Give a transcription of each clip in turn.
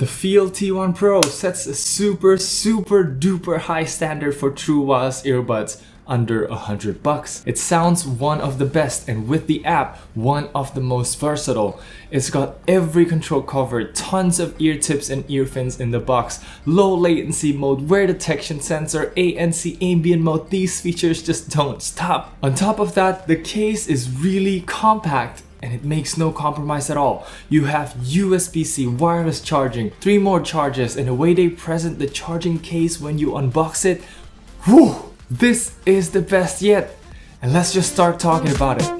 The FIIL T1 Pro sets a super duper high standard for true wireless earbuds under $100. It sounds one of the best, and with the app, one of the most versatile. It's got every control covered, tons of ear tips and ear fins in the box, low latency mode, wear detection sensor, ANC ambient mode. These features just don't stop. On top of that, the case is really compact and it makes no compromise at all. You have USB-C wireless charging, 3 more charges, and the way they present the charging case when you unbox it, whew! This is the best yet, and let's just start talking about it.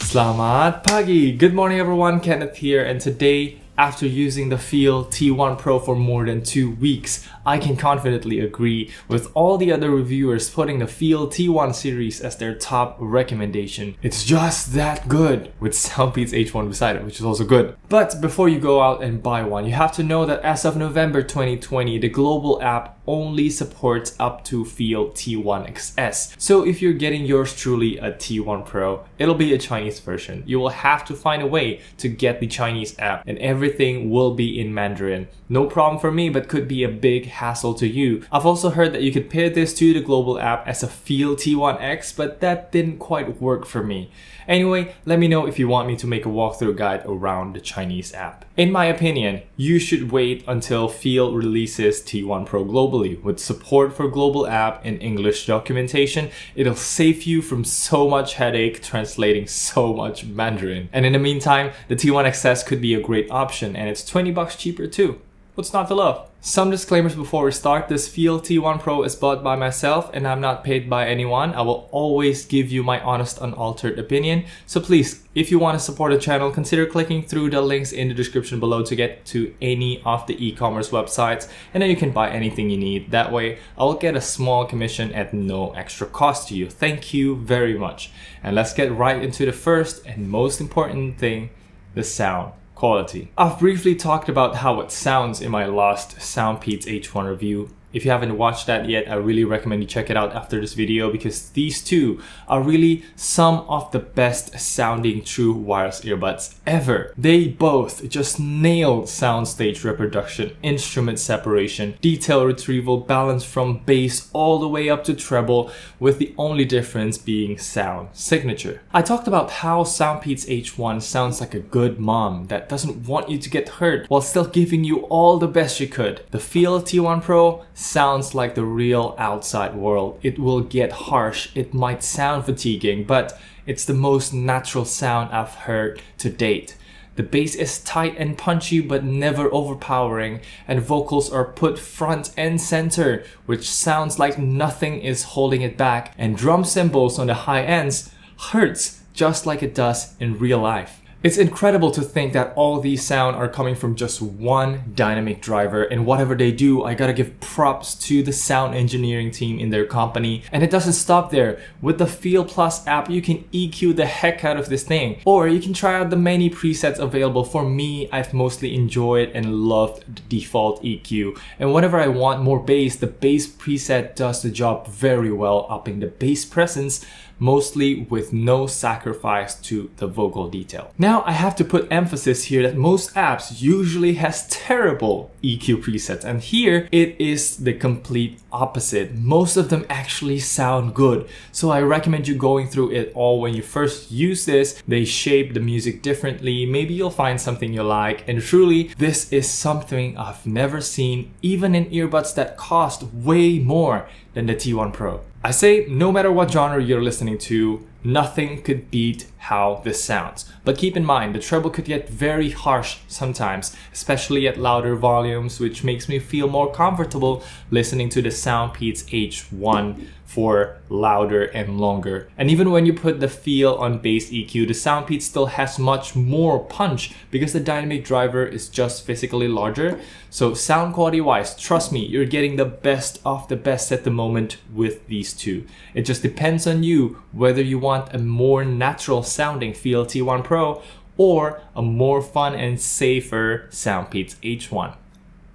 Selamat pagi! Good morning everyone, Kenneth here, and today, after using the FIIL T1 Pro for more than 2 weeks, I can confidently agree with all the other reviewers putting the FIIL T1 series as their top recommendation. It's just that good, with Soundpeats H1 beside it, which is also good. But before you go out and buy one, you have to know that as of November 2020, the global app only supports up to FIIL T1 XS. So if you're getting yours truly a T1 Pro, it'll be a Chinese version. You will have to find a way to get the Chinese app, and everything will be in Mandarin. No problem for me, but could be a big hassle to you. I've also heard that you could pair this to the global app as a FIIL T1X, but that didn't quite work for me. Anyway, let me know if you want me to make a walkthrough guide around the Chinese app. In my opinion, you should wait until FIIL releases T1 Pro globally. With support for global app and English documentation, it'll save you from so much headache translating so much Mandarin. And in the meantime, the T1 XS could be a great option, and it's $20 cheaper too. What's not to love? Some disclaimers before we start. This FIIL T1 Pro is bought by myself and I'm not paid by anyone. I will always give you my honest, unaltered opinion. So please, if you want to support the channel, consider clicking through the links in the description below to get to any of the e-commerce websites, and then you can buy anything you need. That way, I will get a small commission at no extra cost to you. Thank you very much. And let's get right into the first and most important thing, the sound quality. I've briefly talked about how it sounds in my last Soundpeats H1 review. If you haven't watched that yet, I really recommend you check it out after this video, because these two are really some of the best sounding true wireless earbuds ever. They both just nailed soundstage reproduction, instrument separation, detail retrieval, balance from bass all the way up to treble, with the only difference being sound signature. I talked about how Soundpeats H1 sounds like a good mom that doesn't want you to get hurt while still giving you all the best she could. The FIIL T1 Pro sounds like the real outside world. It will get harsh, it might sound fatiguing, but it's the most natural sound I've heard to date. The bass is tight and punchy but never overpowering, and vocals are put front and center, which sounds like nothing is holding it back, and drum cymbals on the high ends hurts just like it does in real life. It's incredible to think that all these sound are coming from just one dynamic driver, and whatever they do, I gotta give props to the sound engineering team in their company. And it doesn't stop there. With the FIIL Plus app, you can EQ the heck out of this thing, or you can try out the many presets available. For me, I've mostly enjoyed and loved the default EQ, and whenever I want more bass, the bass preset does the job very well, upping the bass presence, mostly with no sacrifice to the vocal detail. Now I have to put emphasis here that most apps usually has terrible EQ presets, and here it is the complete opposite. Most of them actually sound good, so I recommend you going through it all. When you first use this, they shape the music differently, maybe you'll find something you like, and truly this is something I've never seen even in earbuds that cost way more than the T1 Pro. I say no matter what genre you're listening to, nothing could beat how this sounds. But keep in mind, the treble could get very harsh sometimes, especially at louder volumes, which makes me feel more comfortable listening to the Soundpeats H1 for louder and longer. And even when you put the FIIL on bass EQ, the Soundpeats still has much more punch because the dynamic driver is just physically larger. So sound quality wise, trust me, you're getting the best of the best at the moment with these two. It just depends on you whether you want a more natural sounding FIIL T1 Pro or a more fun and safer Soundpeats H1.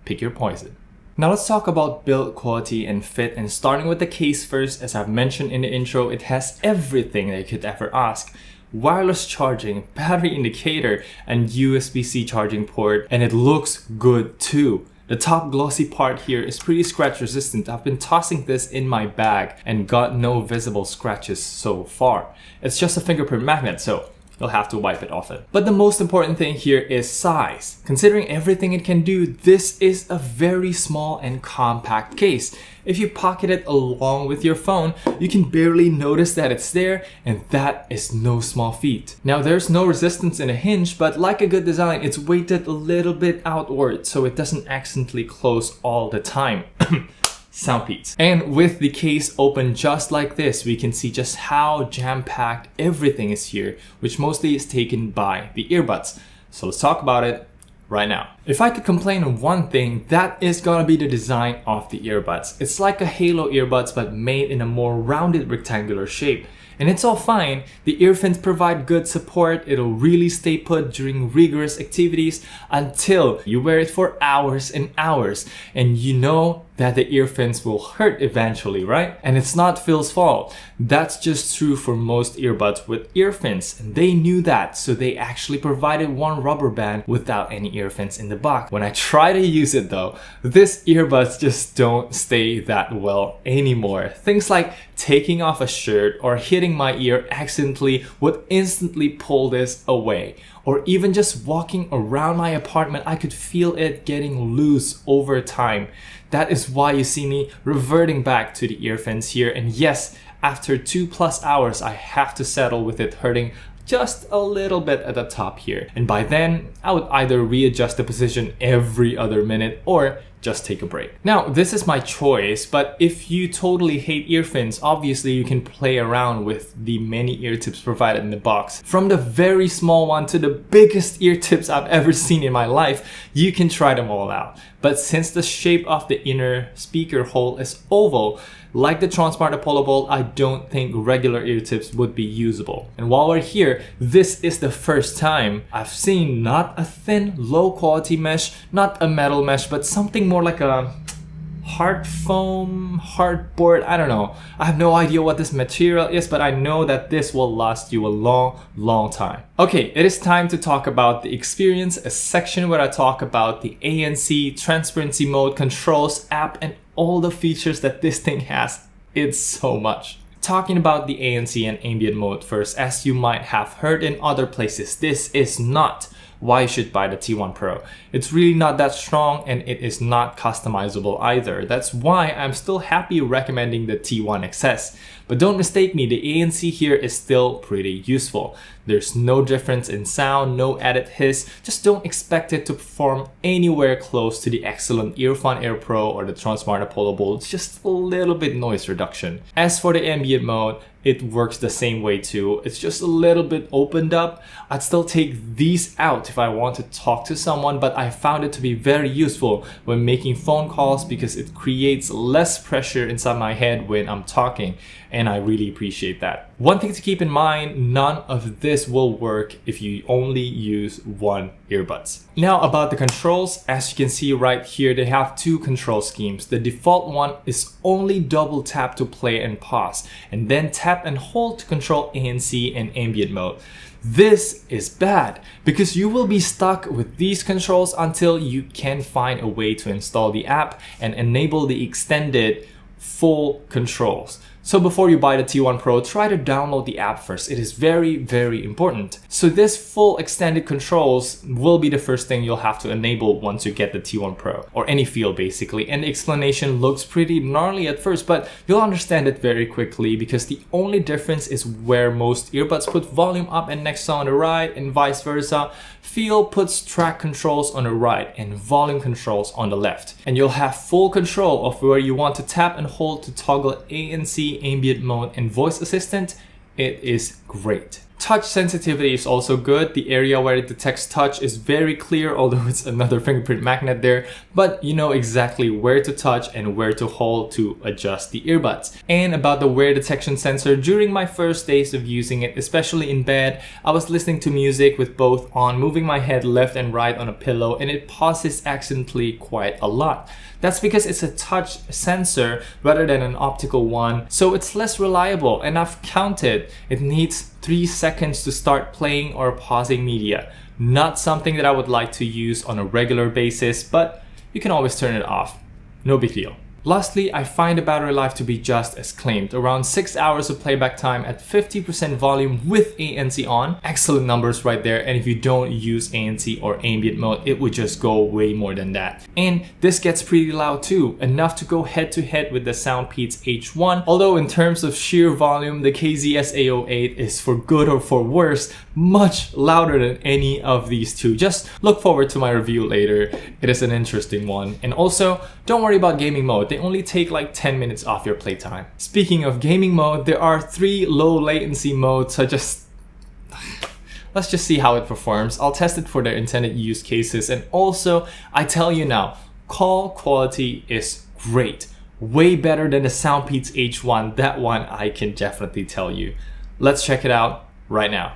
Pick your poison. Now let's talk about build quality and fit, and starting with the case first. As I've mentioned in the intro, it has everything that you could ever ask. Wireless charging, battery indicator, and USB-C charging port, and it looks good too. The top glossy part here is pretty scratch resistant. I've been tossing this in my bag and got no visible scratches so far. It's just a fingerprint magnet, so you'll have to wipe it often. But the most important thing here is size. Considering everything it can do, this is a very small and compact case. If you pocket it along with your phone, you can barely notice that it's there, and that is no small feat. Now there's no resistance in a hinge, but like a good design, it's weighted a little bit outward so it doesn't accidentally close all the time. Sound beats. And with the case open just like this, we can see just how jam-packed everything is here, which mostly is taken by the earbuds. So let's talk about it right now. If I could complain on one thing, that is gonna be the design of the earbuds. It's like a Halo earbuds but made in a more rounded rectangular shape. And it's all fine. The earphones provide good support. It'll really stay put during rigorous activities until you wear it for hours and hours. And you know that the earphones will hurt eventually, right? And it's not FIIL's fault. That's just true for most earbuds with earphones. And they knew that, so they actually provided one rubber band without any earphones in the box. When I try to use it though, these earbuds just don't stay that well anymore. Things like taking off a shirt or hitting my ear accidentally would instantly pull this away. Or even just walking around my apartment, I could feel it getting loose over time. That is why you see me reverting back to the earphones here. And yes, after 2+ hours, I have to settle with it hurting just a little bit at the top here. And by then, I would either readjust the position every other minute or just take a break. Now, this is my choice, but if you totally hate earphones, obviously you can play around with the many ear tips provided in the box. From the very small one to the biggest ear tips I've ever seen in my life, you can try them all out. But since the shape of the inner speaker hole is oval, like the Transmart Apollo Bolt, I don't think regular ear tips would be usable. And while we're here, this is the first time I've seen not a thin, low quality mesh, not a metal mesh, but something more like a hard foam, hardboard, I don't know. I have no idea what this material is, but I know that this will last you a long time. Okay, it is time to talk about the experience, a section where I talk about the ANC, transparency mode, controls, app, and all the features that this thing has. It's so much. Talking about the ANC and ambient mode first, as you might have heard in other places, this is not why you should buy the T1 Pro. It's really not that strong, and it is not customizable either. That's why I'm still happy recommending the T1 XS. But don't mistake me, the ANC here is still pretty useful. There's no difference in sound, no added hiss. Just don't expect it to perform anywhere close to the excellent Earphone Air Pro or the Transmart Apollo Bolt. It's just a little bit noise reduction. As for the ambient mode, it works the same way too. It's just a little bit opened up. I'd still take these out if I want to talk to someone, but I found it to be very useful when making phone calls because it creates less pressure inside my head when I'm talking, and I really appreciate that. One thing to keep in mind, none of this will work if you only use one earbuds. Now about the controls, as you can see right here, they have two control schemes. The default one is only double tap to play and pause, and then tap and hold to control ANC and ambient mode. This is bad because you will be stuck with these controls until you can find a way to install the app and enable the extended full controls. So before you buy the T1 Pro, try to download the app first. It is very important. So this full extended controls will be the first thing you'll have to enable once you get the T1 Pro, or any FIIL basically. And the explanation looks pretty gnarly at first, but you'll understand it very quickly because the only difference is where most earbuds put volume up and next on the right and vice versa. FIIL puts track controls on the right and volume controls on the left. And you'll have full control of where you want to tap and hold to toggle ANC, ambient mode, and voice assistant. It is great. Touch sensitivity is also good. The area where it detects touch is very clear, although it's another fingerprint magnet there, but you know exactly where to touch and where to hold to adjust the earbuds. And about the wear detection sensor, during my first days of using it, especially in bed, I was listening to music with both on, moving my head left and right on a pillow, and it pauses accidentally quite a lot. That's because it's a touch sensor rather than an optical one, so it's less reliable, and I've counted. It needs 3 seconds to start playing or pausing media. Not something that I would like to use on a regular basis, but you can always turn it off. No big deal. Lastly, I find the battery life to be just as claimed. Around 6 hours of playback time at 50% volume with ANC on. Excellent numbers right there, and if you don't use ANC or ambient mode, it would just go way more than that. And this gets pretty loud too, enough to go head to head with the Soundpeats H1. Although in terms of sheer volume, the KZS-A08 is, for good or for worse, much louder than any of these two. Just look forward to my review later. It is an interesting one. And also, don't worry about gaming mode. They only take like 10 minutes off your playtime. Speaking of gaming mode, there are 3 low latency modes. Let's just see how it performs. I'll test it for their intended use cases. And also, I tell you now, call quality is great. Way better than the Soundpeats H1. That one I can definitely tell you. Let's check it out right now.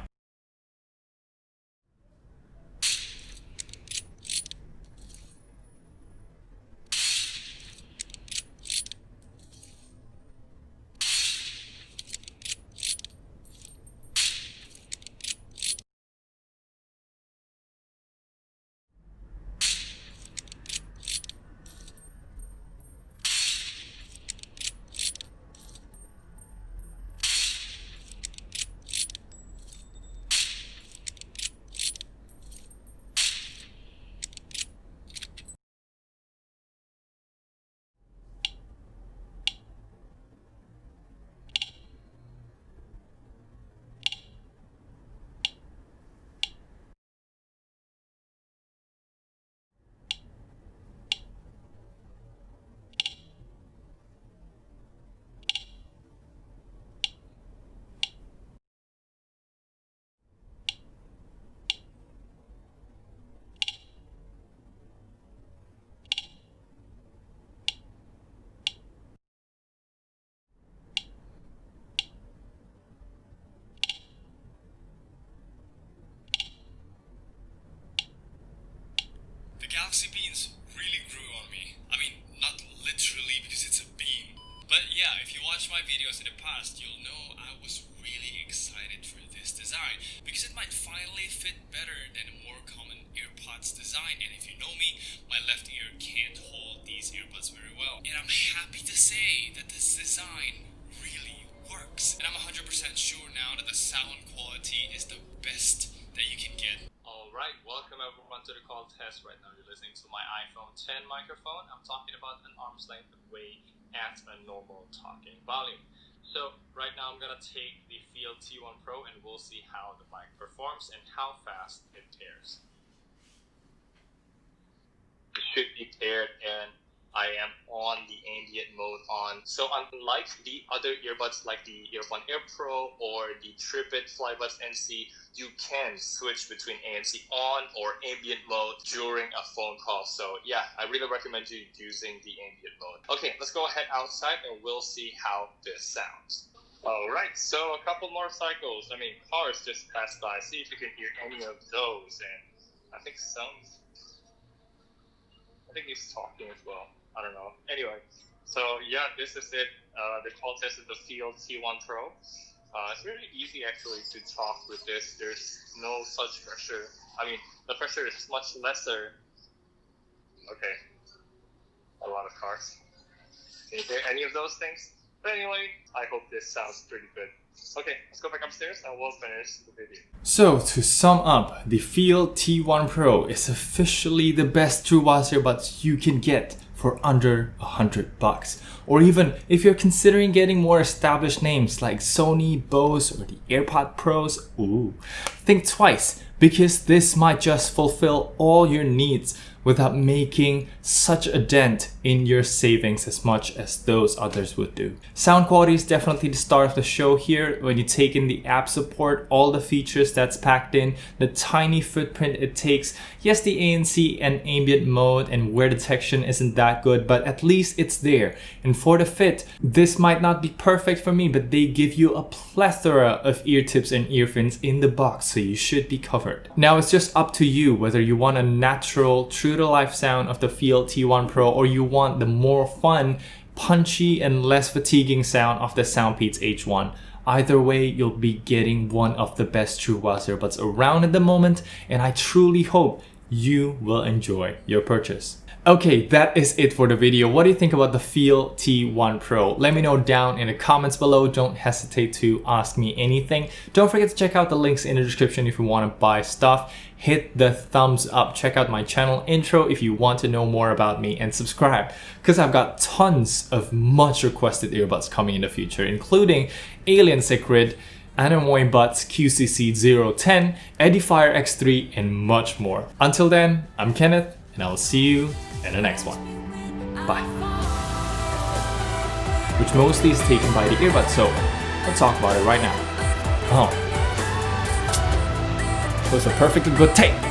Galaxy beans really grew on me. I mean, not literally because it's a bean. But yeah, if you watch my videos in the past, you'll know I was really excited for this design because it might finally fit better than a more common AirPods design. And if you know me, my left ear can't hold these earbuds very well. And I'm happy to say that this design really works. And I'm 100% sure now that the sound quality is the best that you can get. Alright, welcome everyone to the call test. Right now you're listening to my iPhone 10 microphone. I'm talking about an arm's length away at a normal talking volume. So right now I'm gonna take the FIIL T1 Pro and we'll see how the mic performs and how fast it pairs. It should be paired and I am on the ambient mode on. So unlike the other earbuds like the Earphone Air Pro or the Tripit Flybuds NC, you can switch between ANC on or ambient mode during a phone call. So yeah, I really recommend you using the ambient mode. Okay, let's go ahead outside and we'll see how this sounds. Alright, so a couple more cycles. I mean, cars just passed by. See if you can hear any of those. And I think he's talking as well. I don't know. Anyway, so yeah, this is it. The call test is the FIIL T1 Pro. It's really easy actually to talk with this. There's no such pressure. I mean, the pressure is much lesser. Okay, a lot of cars. Can you hear any of those things? But anyway, I hope this sounds pretty good. Okay, let's go back upstairs and we'll finish the video. So to sum up, the FIIL T1 Pro is officially the best true wireless earbuds you can get for under $100. Or even if you're considering getting more established names like Sony, Bose, or the AirPod Pros, think twice, because this might just fulfill all your needs without making such a dent in your savings as much as those others would do. Sound quality is definitely the star of the show here. When you take in the app support, all the features that's packed in, the tiny footprint it takes. Yes, the ANC and ambient mode and wear detection isn't that good, but at least it's there. And for the fit, this might not be perfect for me, but they give you a plethora of ear tips and earphones in the box, so you should be covered. Now it's just up to you whether you want a natural, true to life sound of the FIIL T1 Pro or you want the more fun, punchy and less fatiguing sound of the Soundpeats H1. Either way, you'll be getting one of the best true wireless earbuds around at the moment, and I truly hope you will enjoy your purchase. Okay, that is it for the video. What do you think about the FIIL T1 Pro? Let me know down in the comments below. Don't hesitate to ask me anything. Don't forget to check out the links in the description if you want to buy stuff. Hit the thumbs up. Check out my channel intro if you want to know more about me, and subscribe because I've got tons of much requested earbuds coming in the future, including Alien Cicrid, Anemoy Buds QCC010, Edifier X3, and much more. Until then, I'm Kenneth, and I will see you in the next one. Bye. Which mostly is taken by the earbud, so let's talk about it right now. Oh, it was a perfectly good take.